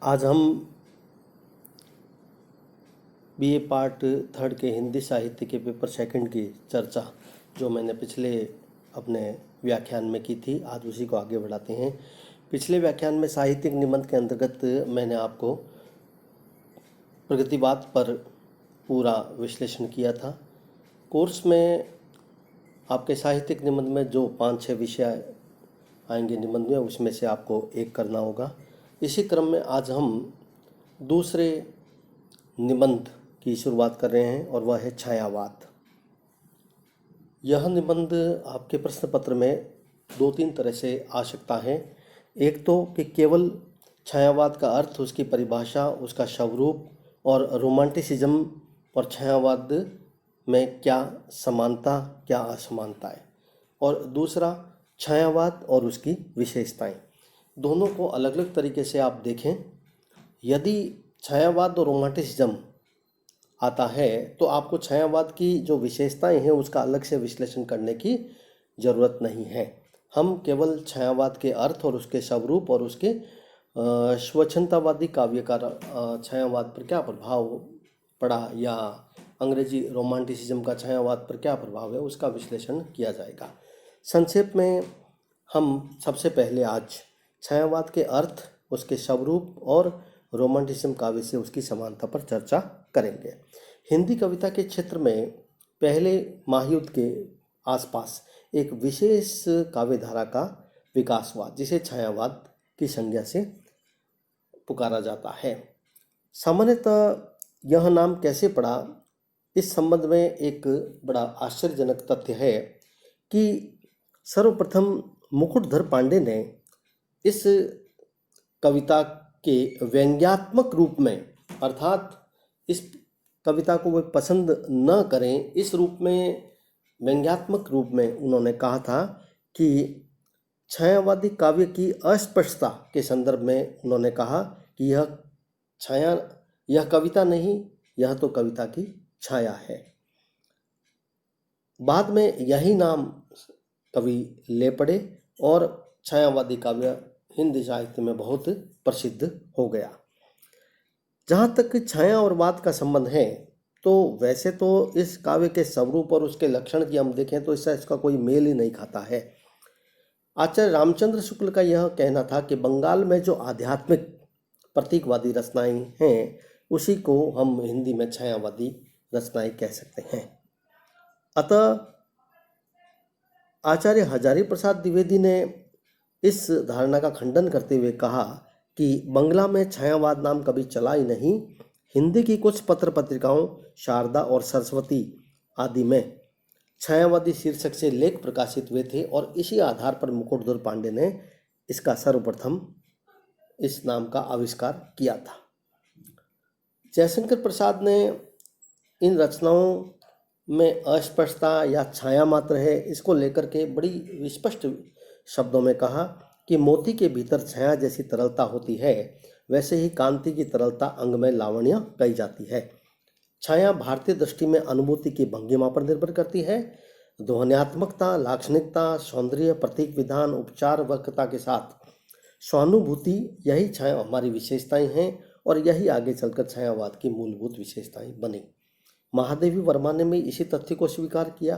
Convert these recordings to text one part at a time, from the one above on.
आज हम BA part third के हिंदी साहित्य के पेपर सेकंड की चर्चा जो मैंने पिछले अपने व्याख्यान में की थी, आज उसी को आगे बढ़ाते हैं। पिछले व्याख्यान में साहित्यिक निबंध के अंतर्गत मैंने आपको प्रगतिवाद पर पूरा विश्लेषण किया था। कोर्स में आपके साहित्यिक निबंध में जो 5-6 विषय आएंगे निबंध में, उसमें से आपको एक करना होगा। इसी क्रम में आज हम दूसरे निबंध की शुरुआत कर रहे हैं और वह है छायावाद। यह निबंध आपके प्रश्न पत्र में 2-3 तरह से आ सकता है। एक तो कि केवल छायावाद का अर्थ, उसकी परिभाषा, उसका स्वरूप और रोमांटिसिज्म और छायावाद में क्या समानता क्या असमानता है, और दूसरा छायावाद और उसकी विशेषताएं। दोनों को अलग अलग तरीके से आप देखें। यदि छायावाद और रोमांटिसिज्म आता है तो आपको छायावाद की जो विशेषताएं हैं उसका अलग से विश्लेषण करने की ज़रूरत नहीं है। हम केवल छायावाद के अर्थ और उसके स्वरूप और उसके स्वच्छंदतावादी काव्य का छायावाद पर क्या प्रभाव पड़ा या अंग्रेजी रोमांटिसिज्म का छायावाद पर क्या प्रभाव है, उसका विश्लेषण किया जाएगा। संक्षेप में हम सबसे पहले आज छायावाद के अर्थ, उसके स्वरूप और रोमांटिसिज्म काव्य से उसकी समानता पर चर्चा करेंगे। हिंदी कविता के क्षेत्र में पहले महायुद्ध के आसपास एक विशेष काव्यधारा का विकास हुआ जिसे छायावाद की संज्ञा से पुकारा जाता है। सामान्यतः यह नाम कैसे पड़ा, इस संबंध में एक बड़ा आश्चर्यजनक तथ्य है कि सर्वप्रथम मुकुटधर पांडे ने इस कविता के व्यंग्यात्मक रूप में, अर्थात इस कविता को वे पसंद न करें, इस रूप में, व्यंग्यात्मक रूप में उन्होंने कहा था कि छायावादी काव्य की अस्पष्टता के संदर्भ में उन्होंने कहा कि यह कविता नहीं, यह तो कविता की छाया है। बाद में यही नाम कवि ले पड़े और छायावादी काव्य हिंदी साहित्य में बहुत प्रसिद्ध हो गया। जहाँ तक छाया और वाद का संबंध है तो वैसे तो इस काव्य के स्वरूप और उसके लक्षण की हम देखें तो इसका कोई मेल ही नहीं खाता है। आचार्य रामचंद्र शुक्ल का यह कहना था कि बंगाल में जो आध्यात्मिक प्रतीकवादी रचनाएं हैं उसी को हम हिंदी में छायावादी रचनाएं कह सकते हैं। अतः आचार्य हजारी प्रसाद द्विवेदी ने इस धारणा का खंडन करते हुए कहा कि बंगला में छायावाद नाम कभी चला ही नहीं। हिंदी की कुछ पत्र पत्रिकाओं, शारदा और सरस्वती आदि में छायावादी शीर्षक से लेख प्रकाशित हुए थे और इसी आधार पर मुकुटधर पांडे ने इसका सर्वप्रथम इस नाम का आविष्कार किया था। जयशंकर प्रसाद ने इन रचनाओं में अस्पष्टता या छाया मात्र है, इसको लेकर के बड़ी विस्पष्ट शब्दों में कहा कि मोती के भीतर छाया जैसी तरलता होती है, वैसे ही कांति की तरलता अंग में लावण्य कही जाती है। छाया भारतीय दृष्टि में अनुभूति की भंगिमा पर निर्भर करती है। ध्वन्यात्मकता, लाक्षणिकता, सौंदर्य, प्रतीक विधान, उपचार वक्रता के साथ स्वानुभूति, यही छाया हमारी विशेषताएं हैं और यही आगे चलकर छायावाद की मूलभूत विशेषताएं बनी। महादेवी वर्मा ने भी इसी तथ्य को स्वीकार किया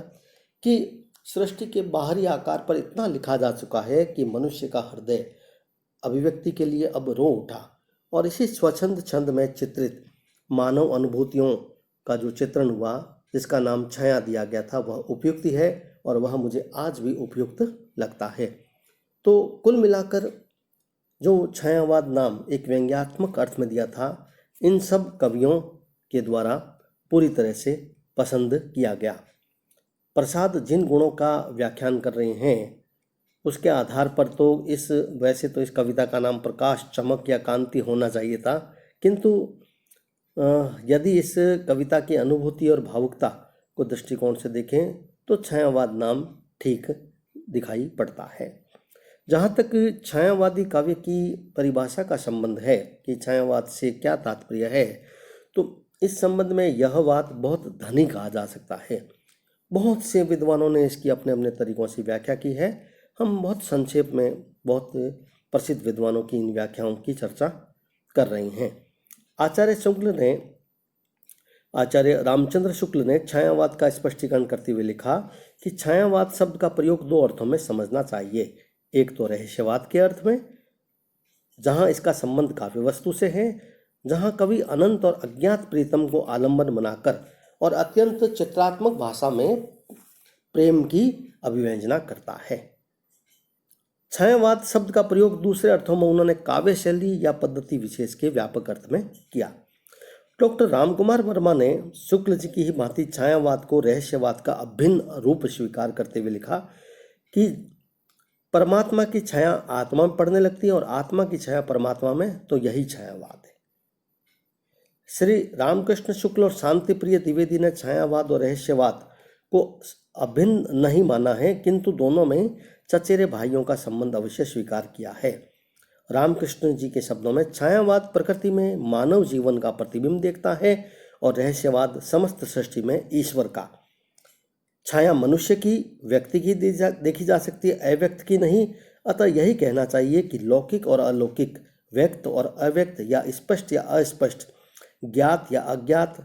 कि सृष्टि के बाहरी आकार पर इतना लिखा जा चुका है कि मनुष्य का हृदय अभिव्यक्ति के लिए अब रो उठा, और इसी स्वच्छंद छंद में चित्रित मानव अनुभूतियों का जो चित्रण हुआ, जिसका नाम छाया दिया गया था, वह उपयुक्त है और वह मुझे आज भी उपयुक्त लगता है। तो कुल मिलाकर जो छायावाद नाम एक व्यंग्यात्मक अर्थ में दिया था, इन सब कवियों के द्वारा पूरी तरह से पसंद किया गया। प्रसाद जिन गुणों का व्याख्यान कर रहे हैं उसके आधार पर तो वैसे तो इस कविता का नाम प्रकाश, चमक या कांति होना चाहिए था, किंतु यदि इस कविता की अनुभूति और भावुकता को दृष्टिकोण से देखें तो छायावाद नाम ठीक दिखाई पड़ता है। जहाँ तक छायावादी काव्य की परिभाषा का संबंध है कि छायावाद से क्या तात्पर्य है, तो इस संबंध में यह बात बहुत धनी कहा जा सकता है। बहुत से विद्वानों ने इसकी अपने अपने तरीकों से व्याख्या की है। हम बहुत संक्षेप में बहुत प्रसिद्ध विद्वानों की इन व्याख्याओं की चर्चा कर रही हैं। आचार्य रामचंद्र शुक्ल ने छायावाद का स्पष्टीकरण करते हुए लिखा कि छायावाद शब्द का प्रयोग दो अर्थों में समझना चाहिए। एक तो रहस्यवाद के अर्थ में, जहां इसका संबंध काव्य वस्तु से है, जहां कवि अनंत और अज्ञात प्रीतम को आलंबन बनाकर और अत्यंत चित्रात्मक भाषा में प्रेम की अभिव्यंजना करता है। छायावाद शब्द का प्रयोग दूसरे अर्थों में उन्होंने काव्य शैली या पद्धति विशेष के व्यापक अर्थ में किया। डॉक्टर रामकुमार वर्मा ने शुक्ल जी की ही भांति छायावाद को रहस्यवाद का अभिन्न रूप स्वीकार करते हुए लिखा कि परमात्मा की छाया आत्मा में पड़ने लगती है और आत्मा की छाया परमात्मा में, तो यही छायावाद है। श्री रामकृष्ण शुक्ल और शांति प्रिय द्विवेदी ने छायावाद और रहस्यवाद को अभिन्न नहीं माना है, किंतु दोनों में चचेरे भाइयों का संबंध अवश्य स्वीकार किया है। रामकृष्ण जी के शब्दों में छायावाद प्रकृति में मानव जीवन का प्रतिबिंब देखता है और रहस्यवाद समस्त सृष्टि में ईश्वर का। छाया मनुष्य की, व्यक्ति की देखी जा सकती है, अव्यक्त की नहीं। अतः यही कहना चाहिए कि लौकिक और अलौकिक, व्यक्त और अव्यक्त, या स्पष्ट या अस्पष्ट, ज्ञात या अज्ञात,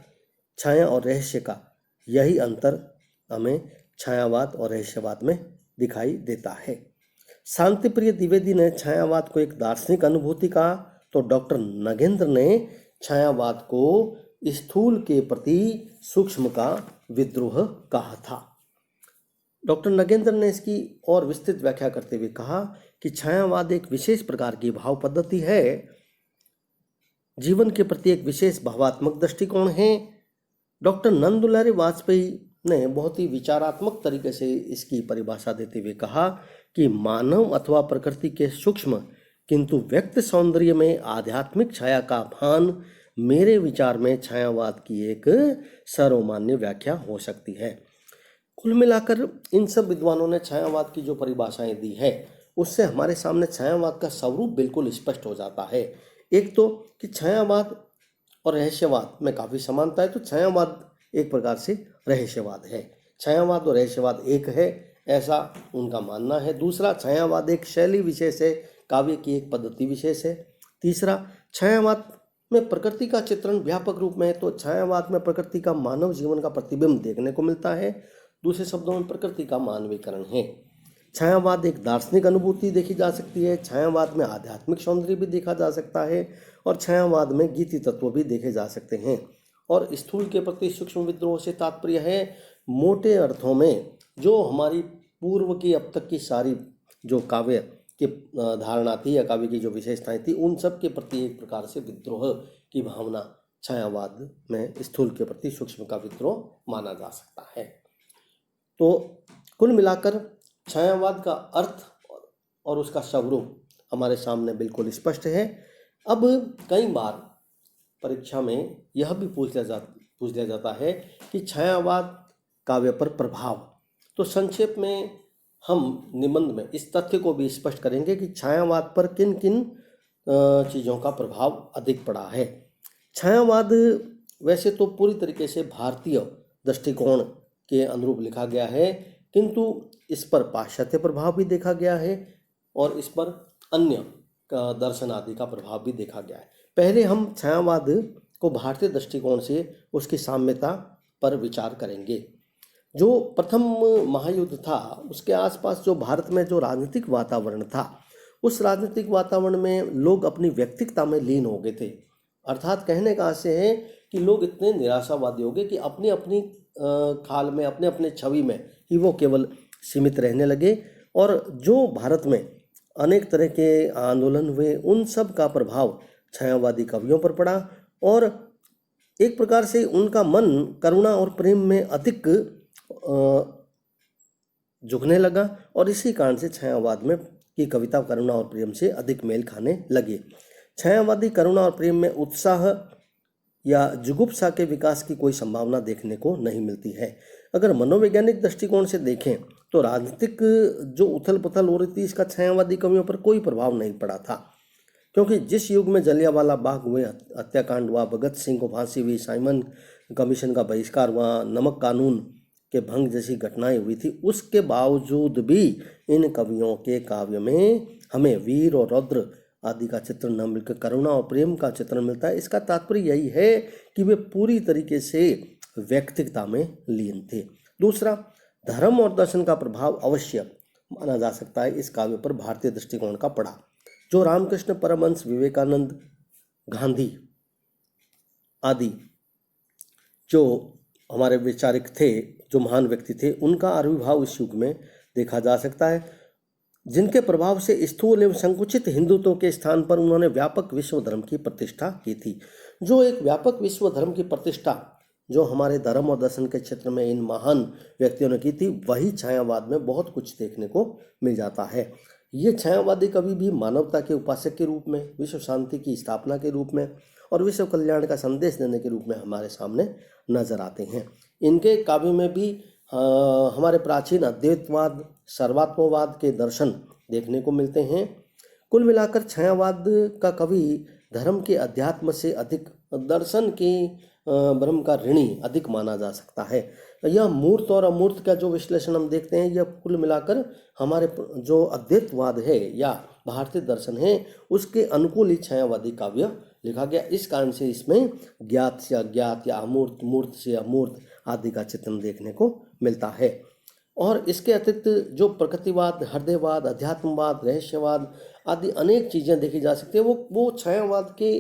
छाया और रहस्य का यही अंतर हमें छायावाद और रहस्यवाद में दिखाई देता है। शांति प्रिय द्विवेदी ने छायावाद को एक दार्शनिक अनुभूति कहा, तो डॉक्टर नगेंद्र ने छायावाद को स्थूल के प्रति सूक्ष्म का विद्रोह कहा था। डॉक्टर नगेंद्र ने इसकी और विस्तृत व्याख्या करते हुए कहा कि छायावाद एक विशेष प्रकार की भाव पद्धति है, जीवन के प्रति एक विशेष भावात्मक दृष्टिकोण है। डॉक्टर नंदुलारी वाजपेयी ने बहुत ही विचारात्मक तरीके से इसकी परिभाषा देते हुए कहा कि मानव अथवा प्रकृति के सूक्ष्म किंतु व्यक्त सौंदर्य में आध्यात्मिक छाया का भान मेरे विचार में छायावाद की एक सर्वमान्य व्याख्या हो सकती है। कुल मिलाकर इन सब विद्वानों ने छायावाद की जो परिभाषाएं दी है, उससे हमारे सामने छायावाद का स्वरूप बिल्कुल स्पष्ट हो जाता है। एक तो कि छायावाद और रहस्यवाद में काफ़ी समानता है, तो छायावाद एक प्रकार से रहस्यवाद है। छायावाद और रहस्यवाद एक है, ऐसा उनका मानना है। दूसरा, छायावाद एक शैली विशेष है, काव्य की एक पद्धति विशेष है। तीसरा, छायावाद में प्रकृति का चित्रण व्यापक रूप में है, तो छायावाद में प्रकृति का मानव जीवन का प्रतिबिंब देखने को मिलता है। दूसरे शब्दों में प्रकृति का मानवीकरण है। छायावाद एक दार्शनिक अनुभूति देखी जा सकती है, छायावाद में आध्यात्मिक सौंदर्य भी देखा जा सकता है, और छायावाद में गीति तत्व भी देखे जा सकते हैं। और स्थूल के प्रति सूक्ष्म विद्रोह से तात्पर्य है मोटे अर्थों में जो हमारी पूर्व की अब तक की सारी जो काव्य की धारणा थी या काव्य की जो विशेषताएं थी, उन सब के प्रति एक प्रकार से विद्रोह की भावना छायावाद में स्थूल के प्रति सूक्ष्म का विद्रोह माना जा सकता है। तो कुल मिलाकर छायावाद का अर्थ और उसका स्वरूप हमारे सामने बिल्कुल स्पष्ट है। अब कई बार परीक्षा में यह भी पूछ लिया जाता है कि छायावाद काव्य पर प्रभाव। तो संक्षेप में हम निबंध में इस तथ्य को भी स्पष्ट करेंगे कि छायावाद पर किन किन चीज़ों का प्रभाव अधिक पड़ा है। छायावाद वैसे तो पूरी तरीके से भारतीय दृष्टिकोण के अनुरूप लिखा गया है, किंतु इस पर पाश्चात्य प्रभाव भी देखा गया है और इस पर अन्य दर्शन आदि का प्रभाव भी देखा गया है। पहले हम छायावाद को भारतीय दृष्टिकोण से उसकी साम्यता पर विचार करेंगे। जो प्रथम महायुद्ध था, उसके आसपास जो भारत में जो राजनीतिक वातावरण था, उस राजनीतिक वातावरण में लोग अपनी व्यक्तिगता में लीन हो गए थे। अर्थात कहने का आशय है कि लोग इतने निराशावादी हो गए कि अपनी अपनी काल में, अपने अपने छवि में ही वो केवल सीमित रहने लगे, और जो भारत में अनेक तरह के आंदोलन हुए, उन सब का प्रभाव छायावादी कवियों पर पड़ा और एक प्रकार से उनका मन करुणा और प्रेम में अधिक झुकने लगा, और इसी कारण से छायावाद में की कविता करुणा और प्रेम से अधिक मेल खाने लगी। छायावादी करुणा और प्रेम में उत्साह या जुगुप्सा के विकास की कोई संभावना देखने को नहीं मिलती है। अगर मनोवैज्ञानिक दृष्टिकोण से देखें तो राजनीतिक जो उथल पुथल हो रही थी, इसका छायावादी कवियों पर कोई प्रभाव नहीं पड़ा था, क्योंकि जिस युग में जलियांवाला बाग हुए, हत्याकांड हुआ, भगत सिंह को फांसी हुई, साइमन कमीशन का बहिष्कार हुआ, नमक कानून के भंग जैसी घटनाएं हुई थी, उसके बावजूद भी इन कवियों के काव्य में हमें वीर और रौद्र आदि का चित्रण न मिलकर करुणा और प्रेम का चित्रण मिलता है। इसका तात्पर्य यही है कि वे पूरी तरीके से व्यक्तिगता में लीन थे। दूसरा, धर्म और दर्शन का प्रभाव अवश्य माना जा सकता है इस काव्य पर भारतीय दृष्टिकोण का पड़ा। जो रामकृष्ण परमहंस, विवेकानंद, गांधी आदि जो हमारे वैचारिक थे, जो महान व्यक्ति थे, उनका आविर्भाव इस युग में देखा जा सकता है, जिनके प्रभाव से स्थूल एवं संकुचित हिंदुत्व के स्थान पर उन्होंने व्यापक विश्व धर्म की प्रतिष्ठा की थी। जो एक व्यापक विश्व धर्म की प्रतिष्ठा जो हमारे धर्म और दर्शन के क्षेत्र में इन महान व्यक्तियों ने की थी, वही छायावाद में बहुत कुछ देखने को मिल जाता है। ये छायावादी कवि भी मानवता के उपासक के रूप में, विश्व शांति की स्थापना के रूप में और विश्व कल्याण का संदेश देने के रूप में हमारे सामने नजर आते हैं। इनके काव्य में भी हमारे प्राचीन अद्वैतवाद, सर्वात्मवाद के दर्शन देखने को मिलते हैं। कुल मिलाकर छायावाद का कवि धर्म के अध्यात्म से अधिक दर्शन के ब्रह्म का ऋणी अधिक माना जा सकता है। यह मूर्त और अमूर्त का जो विश्लेषण हम देखते हैं, यह कुल मिलाकर हमारे जो अद्वैतवाद है या भारतीय दर्शन है, उसके अनुकूल ही छायावादी काव्य लिखा गया। इस कारण से इसमें ज्ञात से अज्ञात या अमूर्त, मूर्त से अमूर्त आदि का चित्रण देखने को मिलता है। और इसके अतिरिक्त जो प्रकृतिवाद, हृदयवाद, अध्यात्मवाद, रहस्यवाद आदि अनेक चीज़ें देखी जा सकती है, वो छायावाद के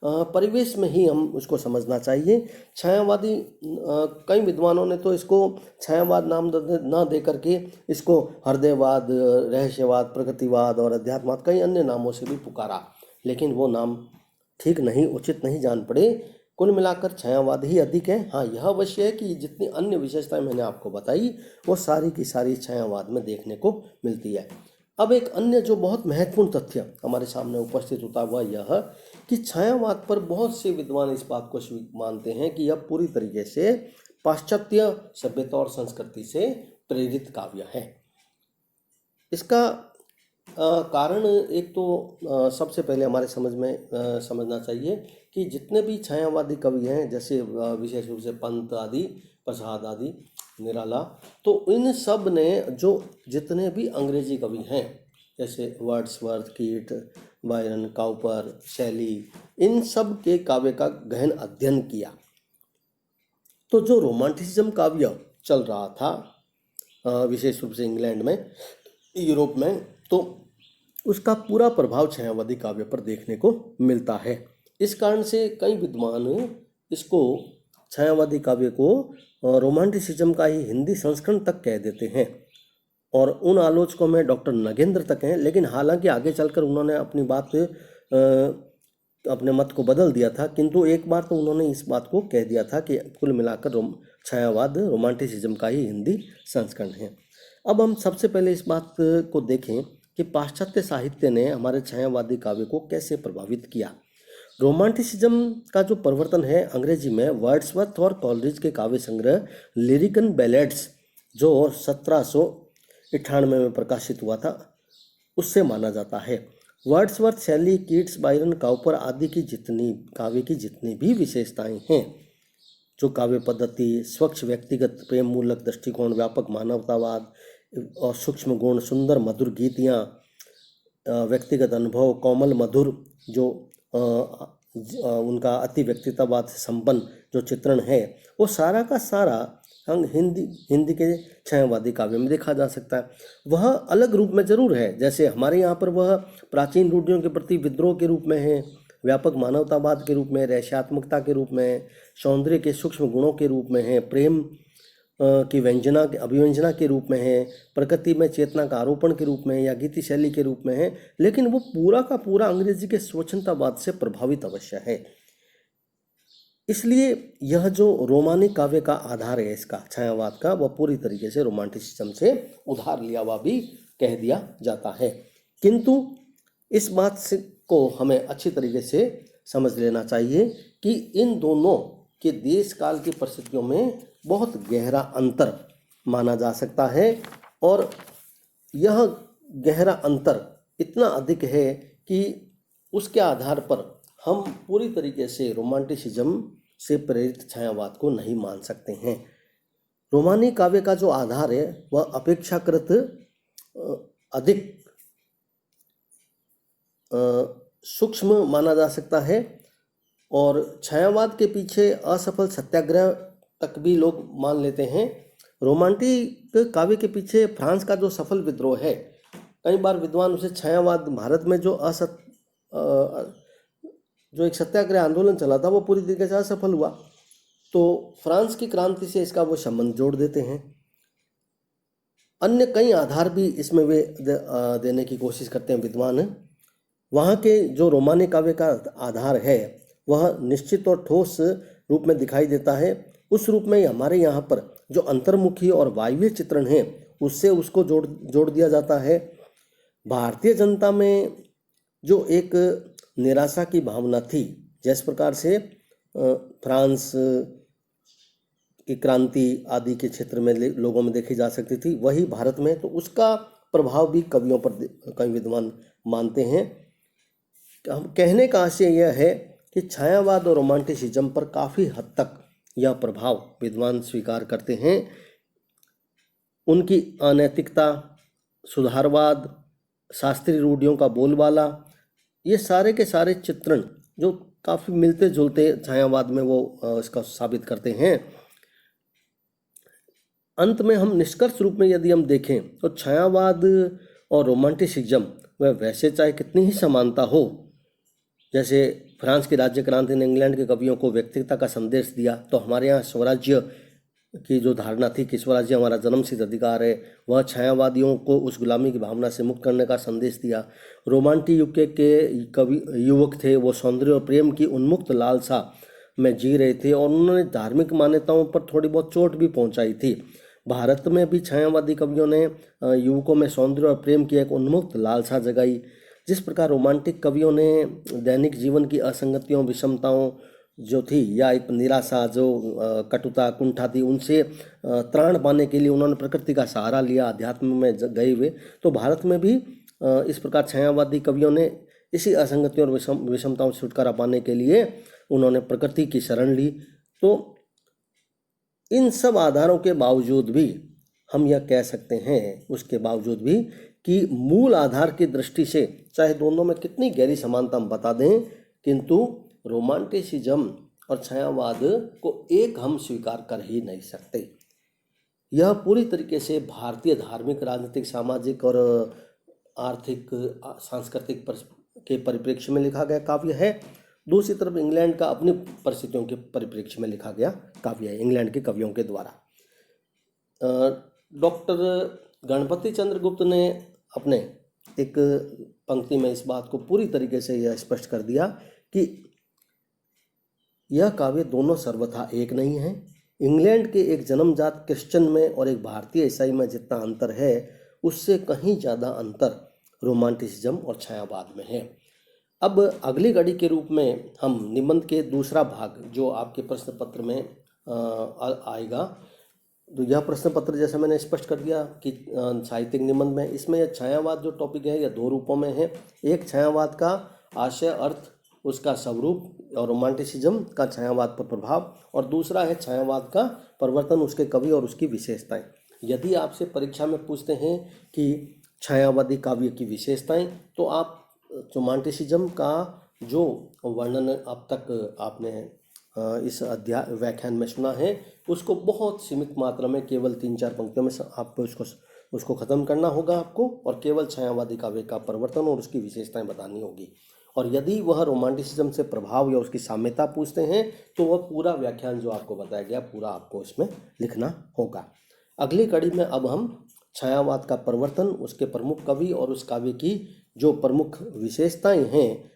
परिवेश में ही हम उसको समझना चाहिए। छायावादी कई विद्वानों ने तो इसको छायावाद नाम ना दे करके इसको हृदयवाद, रहस्यवाद, प्रकृतिवाद और अध्यात्मवाद कई अन्य नामों से भी पुकारा, लेकिन वो नाम ठीक नहीं, उचित नहीं जान पड़े। कुल मिलाकर छायावाद ही अधिक है। हाँ, यह अवश्य है कि जितनी अन्य विशेषताएं मैंने आपको बताई वो सारी की सारी छायावाद में देखने को मिलती है। अब एक अन्य जो बहुत महत्वपूर्ण तथ्य हमारे सामने उपस्थित होता हुआ यह कि छायावाद पर बहुत से विद्वान इस बात को मानते हैं कि यह पूरी तरीके से पाश्चात्य सभ्यता और संस्कृति से प्रेरित काव्य है। इसका कारण एक तो सबसे पहले हमारे समझना चाहिए कि जितने भी छायावादी कवि हैं, जैसे विशेष रूप से पंत आदि, प्रसाद आदि, निराला, तो इन सब ने जो जितने भी अंग्रेजी कवि हैं, जैसे वर्ड्सवर्थ, कीट, बायरन, काउपर, शैली, इन सब के काव्य का गहन अध्ययन किया। तो जो रोमांटिसिज्म काव्य चल रहा था विशेष रूप से इंग्लैंड में, यूरोप में, तो उसका पूरा प्रभाव छायावादी काव्य पर देखने को मिलता है। इस कारण से कई विद्वान इसको छायावादी काव्य को रोमांटिसिज्म का ही हिंदी संस्करण तक कह देते हैं, और उन आलोचकों में डॉक्टर नगेंद्र तक हैं। लेकिन हालांकि आगे चलकर उन्होंने अपनी बात, अपने मत को बदल दिया था, किंतु एक बार तो उन्होंने इस बात को कह दिया था कि कुल मिलाकर छायावाद रोमांटिसिज्म का ही हिंदी संस्करण है। अब हम सबसे पहले इस बात को देखें कि पाश्चात्य साहित्य ने हमारे छायावादी काव्य को कैसे प्रभावित किया। रोमांटिसिज्म का जो परिवर्तन है अंग्रेजी में वर्ड्सवर्थ और कॉलरिज के काव्य संग्रह लिरिकन बैलेड्स जो 1798 में प्रकाशित हुआ था, उससे माना जाता है। वर्ड्सवर्थ, शैली, कीट्स, बायरन, काउपर आदि की काव्य की जितनी भी विशेषताएं हैं, जो काव्य पद्धति, स्वच्छ व्यक्तिगत प्रेम मूलक दृष्टिकोण, व्यापक मानवतावाद और सूक्ष्म गुण, सुंदर मधुर गीतियाँ, व्यक्तिगत अनुभव, कोमल मधुर जो उनका अति व्यक्तित्ववाद से संपन्न जो चित्रण है, वो सारा का सारा हम हिंदी के छायावादी काव्य में देखा जा सकता है। वह अलग रूप में जरूर है, जैसे हमारे यहाँ पर वह प्राचीन रूढ़ियों के प्रति विद्रोह के रूप में है, व्यापक मानवतावाद के रूप में, रहस्यात्मकता के रूप में, सौंदर्य के सूक्ष्म गुणों के रूप में है, प्रेम की अभिव्यंजना के रूप में है, प्रकृति में चेतना का आरोपण के रूप में या गीति शैली के रूप में है, लेकिन वो पूरा का पूरा अंग्रेजी के स्वच्छंदतावाद से प्रभावित अवश्य है। इसलिए यह जो रोमानी काव्य का आधार है इसका छायावाद का, वह पूरी तरीके से रोमांटिसिज्म से उधार लिया हुआ भी कह दिया जाता है। किंतु इस बात से को हमें अच्छी तरीके से समझ लेना चाहिए कि इन दोनों के देश काल की परिस्थितियों में बहुत गहरा अंतर माना जा सकता है, और यह गहरा अंतर इतना अधिक है कि उसके आधार पर हम पूरी तरीके से रोमांटिसिज्म से प्रेरित छायावाद को नहीं मान सकते हैं। रोमानी काव्य का जो आधार है वह अपेक्षाकृत अधिक सूक्ष्म माना जा सकता है और छायावाद के पीछे असफल सत्याग्रह तक भी लोग मान लेते हैं। रोमांटिक काव्य के पीछे फ्रांस का जो सफल विद्रोह है, कई बार विद्वान उसे छायावाद, भारत में जो एक सत्याग्रह आंदोलन चला था वो पूरी तरीके से असफल हुआ, तो फ्रांस की क्रांति से इसका वो संबंध जोड़ देते हैं। अन्य कई आधार भी इसमें वे देने की कोशिश करते हैं विद्वान। वहाँ के जो रोमानी काव्य का आधार है वह निश्चित और ठोस रूप में दिखाई देता है। उस रूप में हमारे यहाँ पर जो अंतर्मुखी और वायवीय चित्रण है उससे उसको जोड़ दिया जाता है। भारतीय जनता में जो एक निराशा की भावना थी, जिस प्रकार से फ्रांस की क्रांति आदि के क्षेत्र में लोगों में देखी जा सकती थी, वही भारत में, तो उसका प्रभाव भी कवियों पर कई विद्वान मानते हैं। हम कहने का आशय यह है कि छायावाद और रोमांटिसिज्म पर काफ़ी हद तक यह प्रभाव विद्वान स्वीकार करते हैं। उनकी अनैतिकता, सुधारवाद, शास्त्रीय रूढ़ियों का बोलबाला, ये सारे के सारे चित्रण जो काफ़ी मिलते जुलते छायावाद में वो इसका साबित करते हैं। अंत में हम निष्कर्ष रूप में यदि हम देखें तो छायावाद और रोमांटिसिज्म वह वैसे चाहे कितनी ही समानता हो, जैसे फ्रांस की राज्य क्रांति ने इंग्लैंड के कवियों को व्यक्तिगता का संदेश दिया, तो हमारे यहाँ स्वराज्य की जो धारणा थी कि स्वराज्य हमारा जन्मसिद्ध अधिकार है, वह छायावादियों को उस गुलामी की भावना से मुक्त करने का संदेश दिया। रोमांटिक युग के कवि युवक थे, वो सौंदर्य और प्रेम की उन्मुक्त लालसा में जी रहे थे और उन्होंने धार्मिक मान्यताओं पर थोड़ी बहुत चोट भी पहुंचाई थी। भारत में भी छायावादी कवियों ने युवकों में सौंदर्य और प्रेम की एक उन्मुक्त लालसा जगाई। जिस प्रकार रोमांटिक कवियों ने दैनिक जीवन की असंगतियों, विषमताओं जो थी या एक निराशा, जो कटुता, कुंठा थी, उनसे त्राण पाने के लिए उन्होंने प्रकृति का सहारा लिया, अध्यात्म में गए हुए, तो भारत में भी इस प्रकार छायावादी कवियों ने इसी असंगतियों और विषमताओं से छुटकारा पाने के लिए उन्होंने प्रकृति की शरण ली। तो इन सब आधारों के बावजूद भी हम यह कह सकते हैं, उसके बावजूद भी, कि मूल आधार की दृष्टि से चाहे दोनों में कितनी गहरी समानता हम बता दें, किंतु रोमांटिसिज्म और छायावाद को एक हम स्वीकार कर ही नहीं सकते। यह पूरी तरीके से भारतीय धार्मिक, राजनीतिक, सामाजिक और आर्थिक, सांस्कृतिक के परिप्रेक्ष्य में लिखा गया काव्य है। दूसरी तरफ इंग्लैंड का अपनी परिस्थितियों के परिप्रेक्ष्य में लिखा गया काव्य है, इंग्लैंड के कवियों के द्वारा। डॉक्टर गणपति चंद्र गुप्त ने अपने एक पंक्ति में इस बात को पूरी तरीके से यह स्पष्ट कर दिया कि यह काव्य दोनों सर्वथा एक नहीं है। इंग्लैंड के एक जन्मजात क्रिश्चियन में और एक भारतीय ईसाई में जितना अंतर है, उससे कहीं ज़्यादा अंतर रोमांटिसिज्म और छायावाद में है। अब अगली कड़ी के रूप में हम निबंध के दूसरा भाग जो आपके प्रश्न पत्र में आएगा, तो यह प्रश्न पत्र जैसे मैंने स्पष्ट कर दिया कि साहित्यिक निबंध में, इसमें यह छायावाद जो टॉपिक है यह दो रूपों में है। एक छायावाद का आशय, अर्थ, उसका स्वरूप और रोमांटिसिज्म का छायावाद पर प्रभाव, और दूसरा है छायावाद का प्रवर्तन, उसके कवि और उसकी विशेषताएं। यदि आपसे परीक्षा में पूछते हैं कि छायावादी काव्य की विशेषताएं, तो आप रोमांटिसिज्म का जो वर्णन अब तक आपने इस व्याख्यान में सुना है, उसको बहुत सीमित मात्रा में केवल 3-4 पंक्तियों में आपको उसको ख़त्म करना होगा आपको, और केवल छायावादी काव्य का प्रवर्तन और उसकी विशेषताएं बतानी होगी। और यदि वह रोमांटिसिज्म से प्रभाव या उसकी साम्यता पूछते हैं, तो वह पूरा व्याख्यान जो आपको बताया गया पूरा आपको इसमें लिखना होगा। अगली कड़ी में अब हम छायावाद का प्रवर्तन, उसके प्रमुख कवि और उस काव्य की जो प्रमुख विशेषताएं हैं